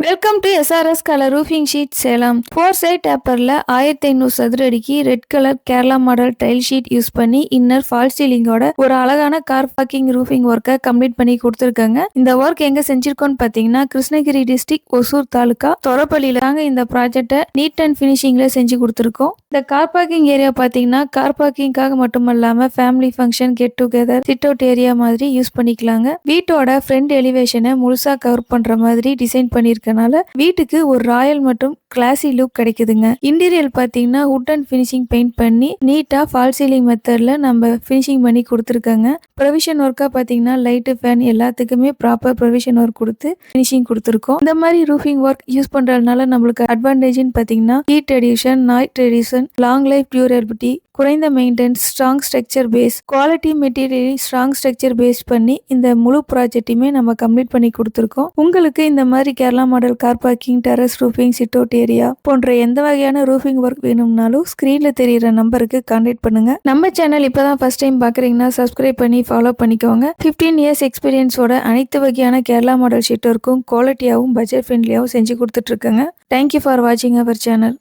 Welcome to SRS colour roofing sheet Salem. 4 side டேப்பரில் 1500 சதுர அடிக்கு red colour Kerala model tile sheet use பண்ணி inner fall சீலிங்கோட ஒரு அழகான கார் பார்க்கிங் ரூஃபிங் ஒர்க்கை கம்ப்ளீட் பண்ணி கொடுத்துருக்காங்க. இந்த ஒர்க் எங்க செஞ்சிருக்கோன்னு பார்த்தீங்கன்னா கிருஷ்ணகிரி டிஸ்ட்ரிக்ட் ஒசூர் தாலுகா தொரப்பள்ளியில தாங்க இந்த ப்ராஜெக்டை நீட் அண்ட் ஃபினிஷிங்ல செஞ்சு கொடுத்துருக்கோம். இந்த கார் பார்க்கிங் ஏரியா பார்த்தீங்கன்னா கார் பார்க்கிங்காக மட்டுமல்லாம family function, get together, sit out area மாதிரி யூஸ் பண்ணிக்கலாங்க. வீட்டோட ஃப்ரண்ட் எலிவேஷனை முழுசா கவர் பண்ற மாதிரி டிசைன் பண்ணிருக்கனால வீட்டுக்கு ஒரு ராயல் மற்றும் கிளாசி லுக் கிடைக்குதுங்க. இன்டீரியர் பார்த்தீங்கன்னா வுட் அண்ட் ஃபினிஷிங் பெயிண்ட் பண்ணி நீட்டா ஃபால் சீலிங் மெத்தட்ல நம்ம ஃபினிஷிங் பண்ணி கொடுத்துருக்காங்க. ப்ரொவிஷன் ஒர்க்கா பார்த்தீங்கன்னா லைட்டு, ஃபேன் எல்லாத்துக்குமே ப்ராப்பர் ப்ரொவிஷன் ஒர்க் கொடுத்து ஃபினிஷிங் கொடுத்துருக்கோம். இந்த மாதிரி ரூஃபிங் ஒர்க் யூஸ் பண்றதுனால நம்மளுக்கு அட்வான்டேஜ்னு பார்த்தீங்கன்னா heat reduction, noise reduction, long life durability, குறைந்த maintenance, strong structure base, quality material, strong structure base பண்ணி இந்த முழு ப்ராஜெக்டையுமே நம்ம கம்ப்ளீட் பண்ணி கொடுத்துருக்கோம். உங்களுக்கு இந்த மாதிரி Kerala model car parking, terrace roofing, chit out area போன்ற எந்த வகையான ரூஃபிங் ஒர்க் வேணும்னாலும் ஸ்கிரீன்ல தெரியுற நம்பருக்கு கான்டாக்ட் பண்ணுங்க. நம்ம சேனல் இப்பதான் ஃபர்ஸ்ட் டைம் பாக்குறீங்கன்னா சப்ஸ்கிரைப் பண்ணி ஃபாலோ பண்ணிக்கோங்க. 15 இயர்ஸ் எக்ஸ்பீரியன்ஸோட அனைத்து வகையான கேரளா மாடல் ஷீட் ஒர்க்கும் குவாலிட்டியாகவும் பட்ஜெட் ஃப்ரெண்ட்லியாகவும் செஞ்சு கொடுத்துட்டு இருக்காங்க. தேங்க்யூ ஃபார் வாட்சிங் அவர் சேனல்.